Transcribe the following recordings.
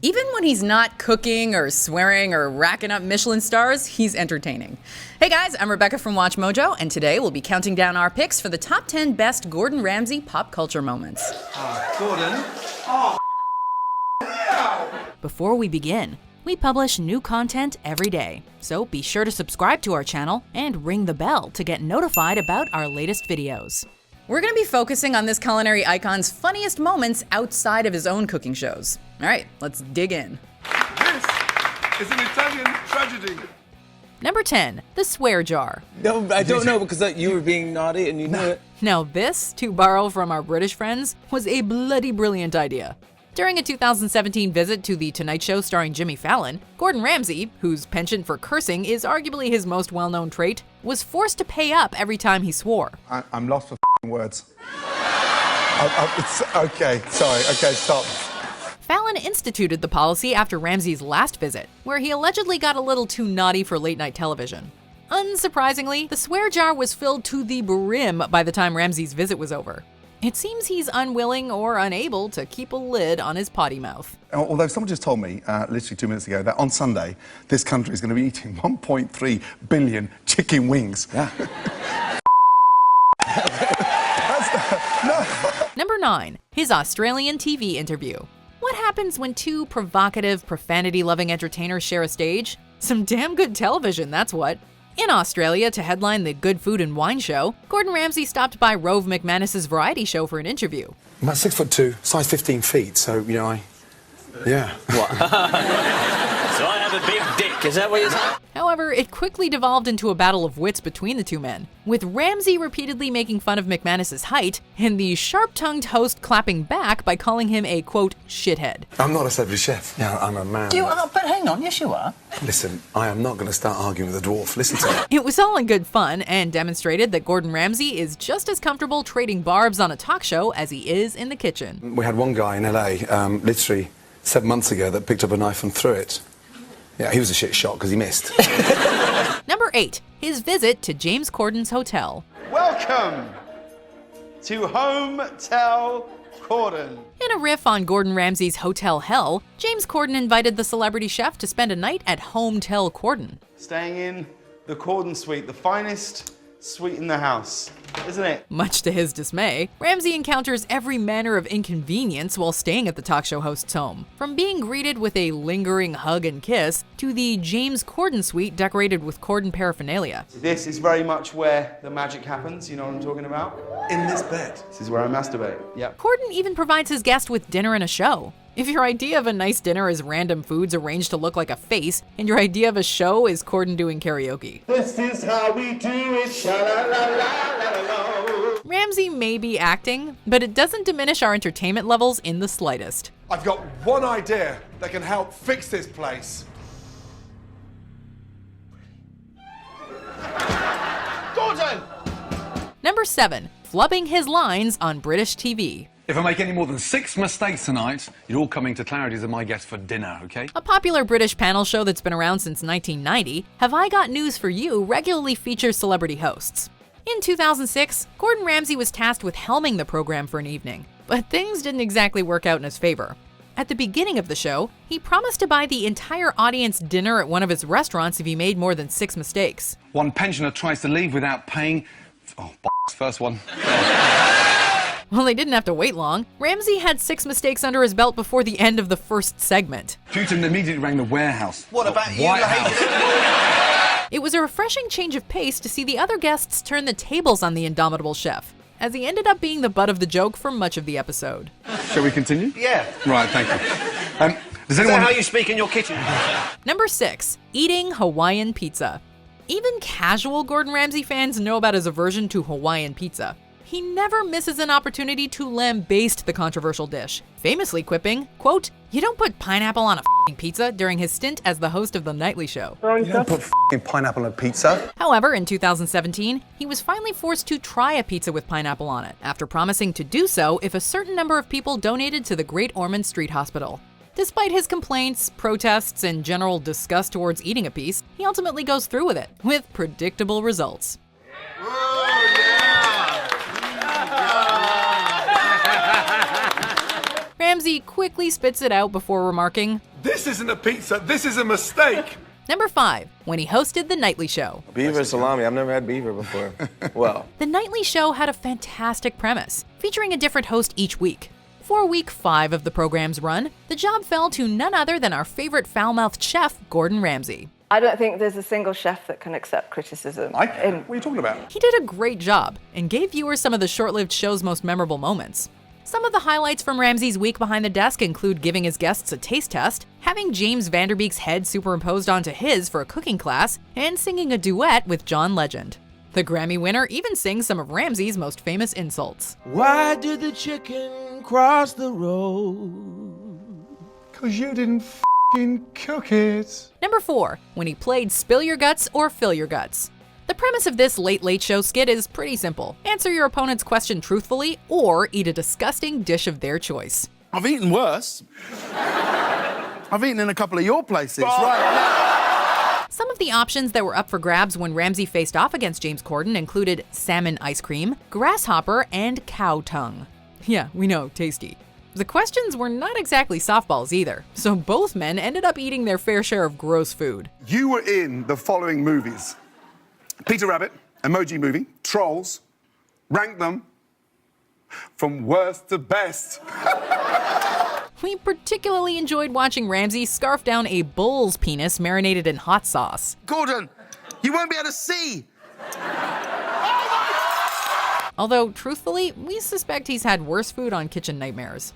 Even when he's not cooking or swearing or racking up Michelin stars, he's entertaining. Hey guys, I'm Rebecca from WatchMojo, and today we'll be counting down our picks for the top 10 best Gordon Ramsay pop culture moments. Gordon. Before we begin, we publish new content every day, so be sure to subscribe to our channel and ring the bell to get notified about our latest videos. We're going to be focusing on this culinary icon's funniest moments outside of his own cooking shows. All right, let's dig in. This is an Italian tragedy. Number 10, the swear jar. No, I don't know, because you were being naughty and you knew it. Now this, to borrow from our British friends, was a bloody brilliant idea. During a 2017 visit to The Tonight Show starring Jimmy Fallon, Gordon Ramsay, whose penchant for cursing is arguably his most well-known trait, was forced to pay up every time he swore. I'm lost for words. Okay, sorry. Okay, stop. Fallon instituted the policy after Ramsay's last visit, where he allegedly got a little too naughty for late-night television. Unsurprisingly, the swear jar was filled to the brim by the time Ramsay's visit was over. It seems he's unwilling or unable to keep a lid on his potty mouth. Although someone just told me, literally 2 minutes ago, that on Sunday, this country is going to be eating 1.3 billion chicken wings. Yeah. Number 9, his Australian TV interview. What happens when two provocative, profanity-loving entertainers share a stage? Some damn good television, that's what. In Australia, to headline the Good Food and Wine show, Gordon Ramsay stopped by Rove McManus's variety show for an interview. I'm about 6'2", size 15 feet, so, you know, yeah. What? So I have a big dick, is that what you're saying? However, it quickly devolved into a battle of wits between the two men, with Ramsay repeatedly making fun of McManus's height, and the sharp-tongued host clapping back by calling him a, quote, shithead. I'm not a celebrity chef. Yeah, I'm a man. You are, but hang on, yes you are. Listen, I am not going to start arguing with a dwarf. Listen to me. It was all in good fun and demonstrated that Gordon Ramsay is just as comfortable trading barbs on a talk show as he is in the kitchen. We had one guy in LA, literally 7 months ago, that picked up a knife and threw it. Yeah, he was a shit shot because he missed. Number 8, his visit to James Corden's hotel. Welcome to Hotel Corden. In a riff on Gordon Ramsay's hotel hell, James Corden invited the celebrity chef to spend a night at Hotel Corden. Staying in the Corden suite, the finest suite in the house, isn't it? Much to his dismay, Ramsay encounters every manner of inconvenience while staying at the talk show host's home. From being greeted with a lingering hug and kiss, to the James Corden suite decorated with Corden paraphernalia. This is very much where the magic happens, you know what I'm talking about? In this bed. This is where I masturbate, yep. Corden even provides his guest with dinner and a show. If your idea of a nice dinner is random foods arranged to look like a face, and your idea of a show is Corden doing karaoke. This is how we do it, sha-la-la-la-la-la-la. Ramsay may be acting, but it doesn't diminish our entertainment levels in the slightest. I've got one idea that can help fix this place. Gordon! Number 7, flubbing his lines on British TV. If I make any more than 6 mistakes tonight, you're all coming to Clarity as my guest for dinner, okay? A popular British panel show that's been around since 1990, Have I Got News for You regularly features celebrity hosts. In 2006, Gordon Ramsay was tasked with helming the program for an evening, but things didn't exactly work out in his favor. At the beginning of the show, he promised to buy the entire audience dinner at one of his restaurants if he made more than 6 mistakes. One pensioner tries to leave without paying. Oh, first one. Well, they didn't have to wait long. Ramsay had 6 mistakes under his belt before the end of the first segment. Putin immediately rang the warehouse. What about you, White House. It was a refreshing change of pace to see the other guests turn the tables on the indomitable chef, as he ended up being the butt of the joke for much of the episode. Shall we continue? Yeah. Right, thank you. Does Is anyone... that how you speak in your kitchen? Number 6, eating Hawaiian pizza. Even casual Gordon Ramsay fans know about his aversion to Hawaiian pizza. He never misses an opportunity to lambaste the controversial dish, famously quipping, quote, "You don't put pineapple on a f***ing pizza," during his stint as the host of The Nightly Show. You don't put f***ing pineapple on a pizza. However, in 2017, he was finally forced to try a pizza with pineapple on it, after promising to do so if a certain number of people donated to the Great Ormond Street Hospital. Despite his complaints, protests, and general disgust towards eating a piece, he ultimately goes through with it, with predictable results. Ramsay quickly spits it out before remarking, This isn't a pizza, this is a mistake. Number 5, when he hosted The Nightly Show. Beaver salami. I've never had beaver before. Well, The Nightly Show had a fantastic premise, featuring a different host each week. For week 5 of the program's run, the job fell to none other than our favorite foul-mouthed chef, Gordon Ramsay. I don't think there's a single chef that can accept criticism. What are you talking about? He did a great job and gave viewers some of the short-lived show's most memorable moments. Some of the highlights from Ramsay's week behind the desk include giving his guests a taste test, having James Vanderbeek's head superimposed onto his for a cooking class, and singing a duet with John Legend. The Grammy winner even sings some of Ramsay's most famous insults. Why did the chicken cross the road? Because you didn't f***ing cook it. Number 4, when he played Spill Your Guts or Fill Your Guts. The premise of this Late Late Show skit is pretty simple. Answer your opponent's question truthfully or eat a disgusting dish of their choice. I've eaten worse. I've eaten in a couple of your places, right? Some of the options that were up for grabs when Ramsay faced off against James Corden included salmon ice cream, grasshopper, and cow tongue. Yeah, we know, tasty. The questions were not exactly softballs either, so both men ended up eating their fair share of gross food. You were in the following movies. Peter Rabbit, Emoji Movie, Trolls. Rank them from worst to best. We particularly enjoyed watching Ramsay scarf down a bull's penis marinated in hot sauce. Gordon, you won't be able to see. Although, truthfully, we suspect he's had worse food on Kitchen Nightmares.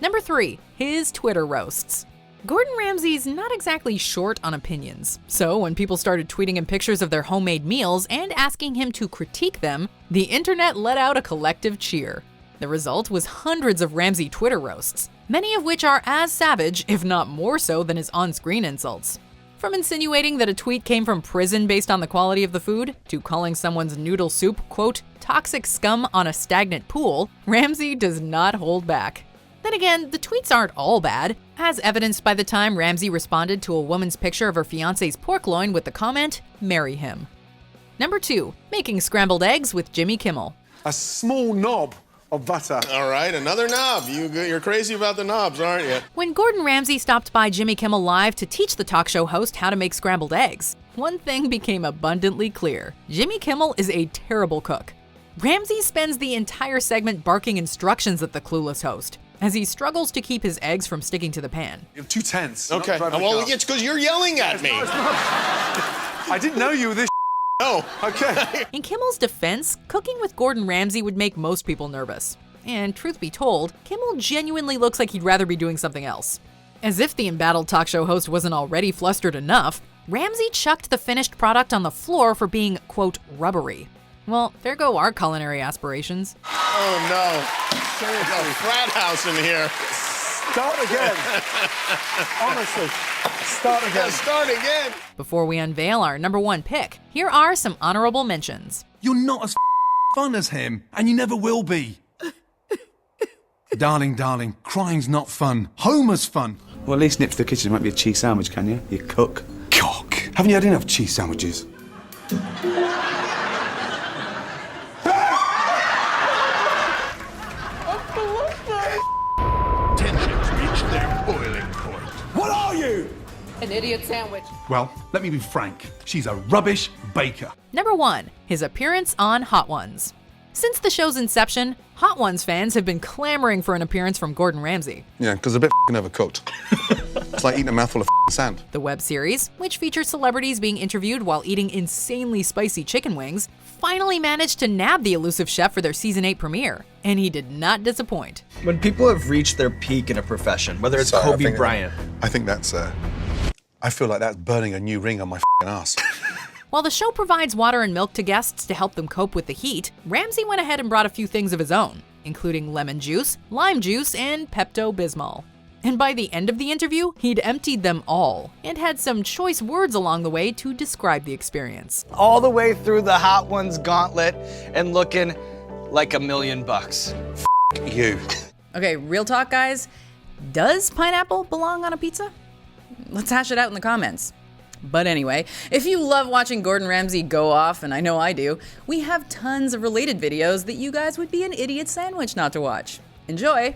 Number 3, his Twitter roasts. Gordon Ramsay's not exactly short on opinions, so when people started tweeting him pictures of their homemade meals and asking him to critique them, the internet let out a collective cheer. The result was hundreds of Ramsay Twitter roasts, many of which are as savage, if not more so, than his on-screen insults. From insinuating that a tweet came from prison based on the quality of the food, to calling someone's noodle soup, quote, toxic scum on a stagnant pool, Ramsay does not hold back. Then again, the tweets aren't all bad, as evidenced by the time Ramsay responded to a woman's picture of her fiancé's pork loin with the comment, marry him. Number 2, making scrambled eggs with Jimmy Kimmel. A small knob of butter. All right, another knob. You're crazy about the knobs, aren't you? When Gordon Ramsay stopped by Jimmy Kimmel Live to teach the talk show host how to make scrambled eggs, one thing became abundantly clear. Jimmy Kimmel is a terrible cook. Ramsay spends the entire segment barking instructions at the clueless host, as he struggles to keep his eggs from sticking to the pan. You're too tense. Okay, well, it's because you're yelling at me. I didn't know you were this. Oh, okay. In Kimmel's defense, cooking with Gordon Ramsay would make most people nervous. And truth be told, Kimmel genuinely looks like he'd rather be doing something else. As if the embattled talk show host wasn't already flustered enough, Ramsay chucked the finished product on the floor for being, quote, rubbery. Well, there go our culinary aspirations. oh no. There's a frat house in here. Start again. Honestly, start again. Yeah, start again. Before we unveil our number 1 pick, here are some honorable mentions. You're not as fun as him, and you never will be. Darling, crying's not fun. Homer's fun. Well, at least nip to the kitchen. Might be a cheese sandwich, can you? You cook. Cock. Haven't you had enough cheese sandwiches? Tensions reach their boiling point. What are you? An idiot sandwich. Well, let me be frank. She's a rubbish baker. Number 1, his appearance on Hot Ones. Since the show's inception, Hot Ones fans have been clamoring for an appearance from Gordon Ramsay. Yeah, because they're a bit overcooked. It's like eating a mouthful of sand. The web series, which features celebrities being interviewed while eating insanely spicy chicken wings, finally managed to nab the elusive chef for their season 8 premiere, and he did not disappoint. when people have reached their peak in a profession, whether it's Kobe Bryant. I think that's, I feel like that's burning a new ring on my ass. While the show provides water and milk to guests to help them cope with the heat, Ramsay went ahead and brought a few things of his own, including lemon juice, lime juice, and Pepto-Bismol. And by the end of the interview, he'd emptied them all and had some choice words along the way to describe the experience. All the way through the Hot Ones gauntlet and looking like $1 million. You. Okay, real talk, guys. Does pineapple belong on a pizza? Let's hash it out in the comments. But anyway, if you love watching Gordon Ramsay go off, and I know I do, we have tons of related videos that you guys would be an idiot sandwich not to watch. Enjoy!